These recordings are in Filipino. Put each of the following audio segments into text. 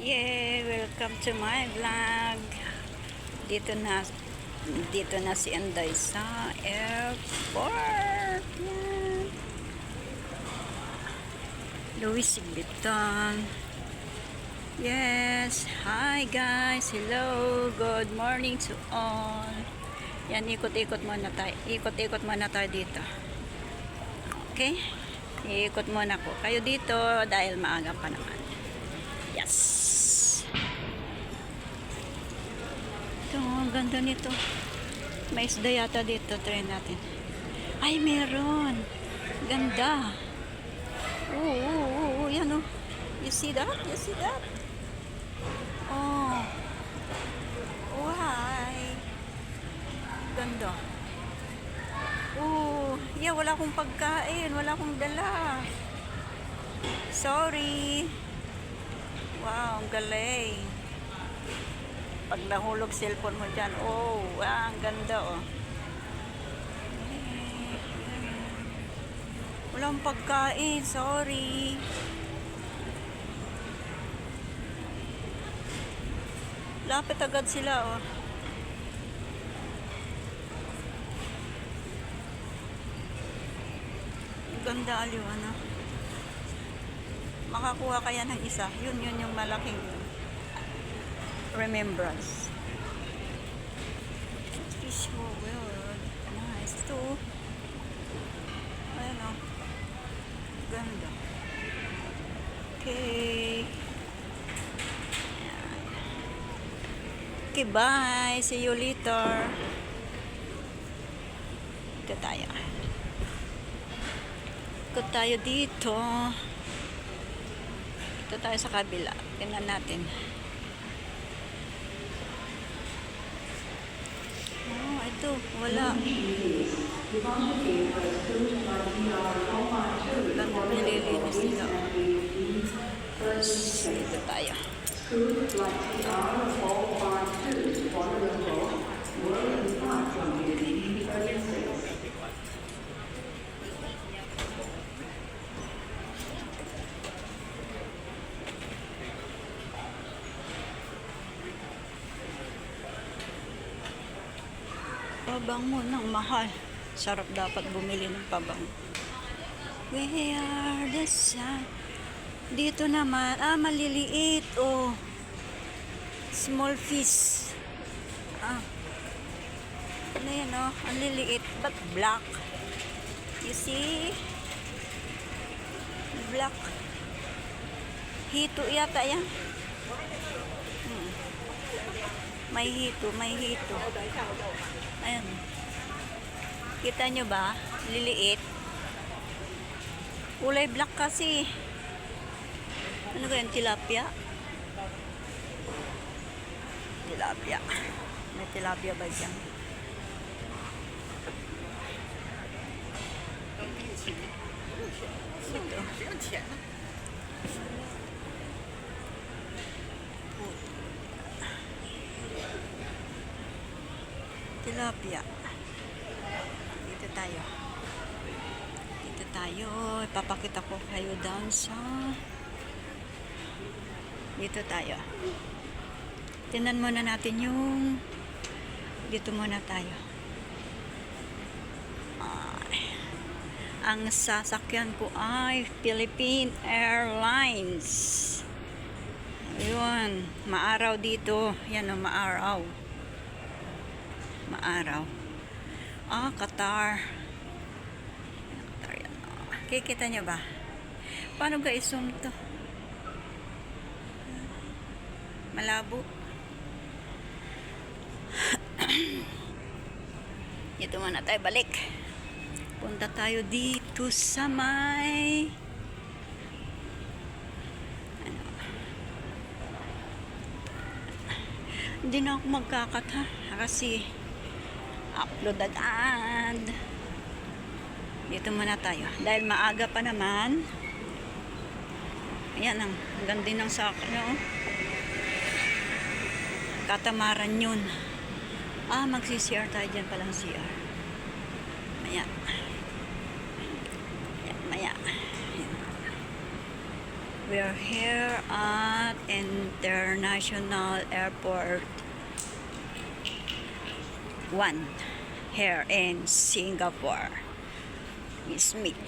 Yay! Welcome to my vlog. Dito na si Anday sa airport. Yan. Louis Vuitton. Yes. Hi guys. Hello. Good morning to all. Yan, ikot-ikot muna tayo. Ikot-ikot muna tayo dito. Okay? Iikot muna ko. Kayo dito dahil maaga pa naman. Yes. Ito, ang ganda nito. May isda yata dito. Try natin. Ay, meron. Ganda. Oo. Yan o. You see that? You see that? Oh. Why? Ganda. Oh. Yeah, wala akong pagkain. Wala akong dala. Sorry. Wow, ang galing. Pag nahulog cellphone mo dyan, oh, wow, ang ganda, oh. Walang pagkain, sorry. Lapit agad sila, oh. Ang ganda, aliw, ano. Makakuha kaya ng isa. Yun yung malaking remembrance. Fish world. Nice. Ito. Ayan o. Ganda. Okay. Okay, bye. See you later. Ito tayo. Ikot tayo dito. Ito tayo sa kabila. Tingnan natin. Oh, ito. Wala. Ganda, nililinis nila. Ito tayo. Pabang mo ng mahal. Sarap dapat bumili ng pabang. Where the sun? Dito naman, maliliit. Oh. Small fish. Ano yan, oh? Ang liliit. But black. You see? Black. Hito yata yan. May hito. Ayan. Kita nyo ba? Liliit. Kulay black kasi. Ano ba yan? Tilapia? Tilapia. May tilapia ba dyan? Ito. Tilapia. Dito tayo. Ipapakita ko kayo down sa dito tayo. Tingnan muna natin yung dito muna tayo. Ang sasakyan ko ay Philippine Airlines. Ayun, maaraw dito. Yan o, maaraw. Qatar. Qatar yan. Kikita nyo ba? Paano ga i-zoom to? Malabo. Dito muna tayo balik. Punta tayo dito sa may hindi na ako magkakat ha kasi upload agad. Dito muna tayo dahil maaga pa naman. Ayan ang ganda ng saka nyo. Katamaran yun. Magsi-CR tayo dyan palang CR. Maya. We are here at International Airport 1 here in Singapore. Smith.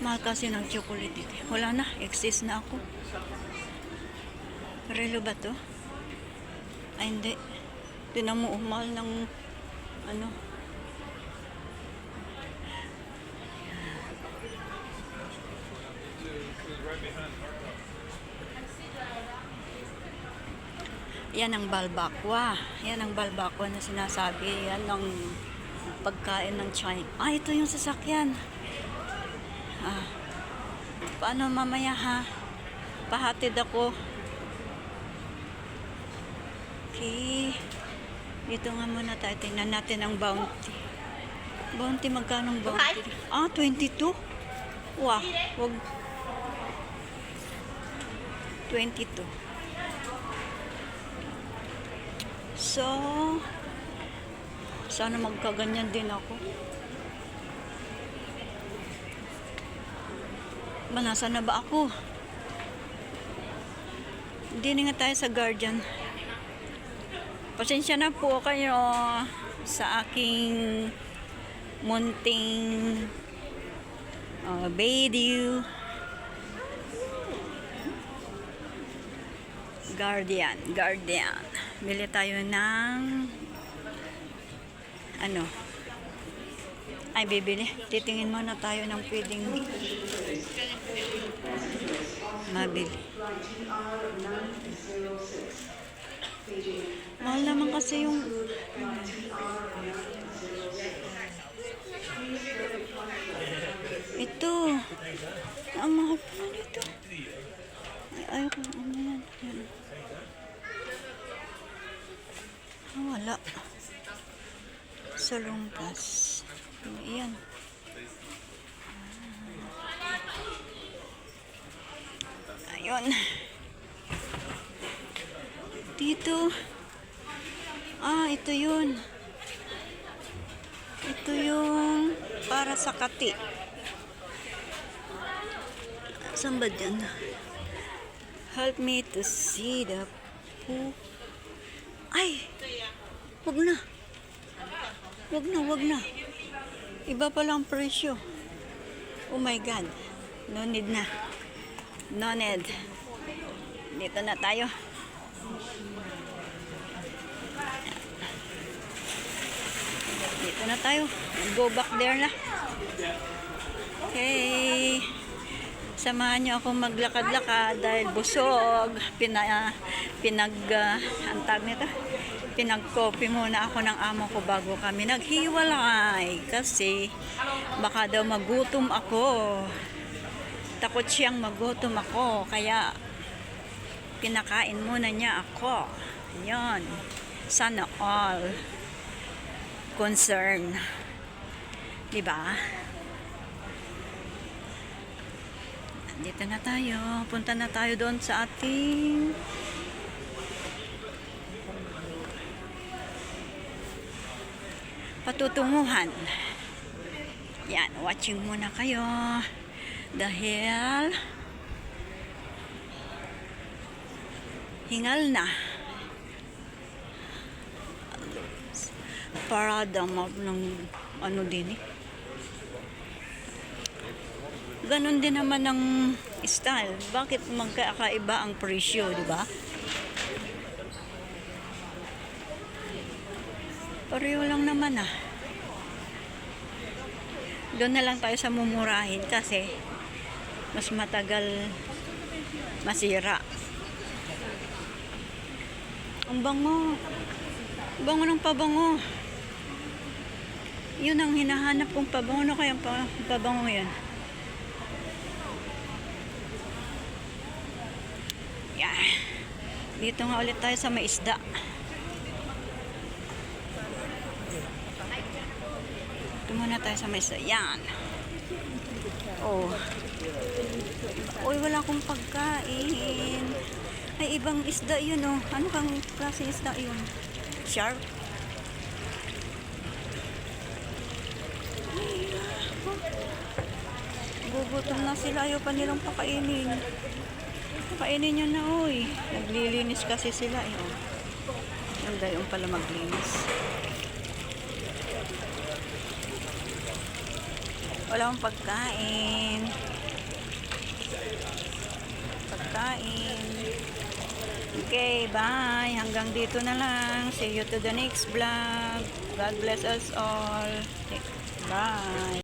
Mahal kasi ng chocolate dito. Wala na, excess na ako. Relo ba to? Ay hindi. Tinan mo, mahal ng ano. Yan ang balbakwa. Yan ang balbakwa na sinasabi. Yan ang pagkain ng China. Ah, ito yung sasakyan. Ah, paano mamaya ha? Pahatid ako. Okay. Dito nga muna tayo. Tingnan natin ang bounty. Bounty, magkano ang bounty? Ah, 22? Wah, wag. 22. So, sana magkaganyan din ako. Nasa na ba ako? Hindi na nga tayo sa Guardian. Pasensya na po kayo sa aking munting video. Guardian. Bili tayo ng ano? Ay, bibili. Titingin muna tayo ng pwedeng mabili. Mahal naman kasi yung ito. Ang mahal pa nito. Ay, ayoko. Ano yan? Wala. Salungkas. Ayan. Ayun. Dito. Ah, ito yun. Ito yung para sa kati. Saan ba dyan? Help me to see the poop. Ay! Wag na. Iba pa lang presyo. Oh my God. No need na. No need. Dito na tayo. Dito na tayo. Go back there na. Okay. Samahan niyo ako maglakad-lakad dahil busog. Antag nito. Pinag-coffee muna ako ng amo ko bago kami naghiwalay kasi baka daw magutom ako. Takot siyang magutom ako kaya pinakain muna niya ako. Yan. Sana all concern. Diba? Dito na tayo. Punta na tayo doon sa ating patutunguhan. Yan. Watching muna kayo. Dahil hingal na. Parada ng ano din eh. Ganon din naman ang style. Bakit magkakaiba ang presyo, di ba? Pareho lang naman ah. Doon na lang tayo sa mumurahin kasi mas matagal masira. Ang bango. Bango ng pabango. Yun ang hinahanap kong pabango. Ano kaya pabango yan? Yeah. Dito nga ulit tayo sa may isda. Ito muna tayo sa may isda. Yan. Oh. Uy, wala akong pagkain. Ay, ibang isda yun oh. Ano kang klase isda yun? Shark? Gugutom na sila. Ayaw pa nilang pakainin. Pakainin nyo na, uy. Naglilinis kasi sila, eh. Oh. Yung gayon pala maglinis. Walang pagkain. Pagkain. Okay, bye. Hanggang dito na lang. See you to the next vlog. God bless us all. Bye.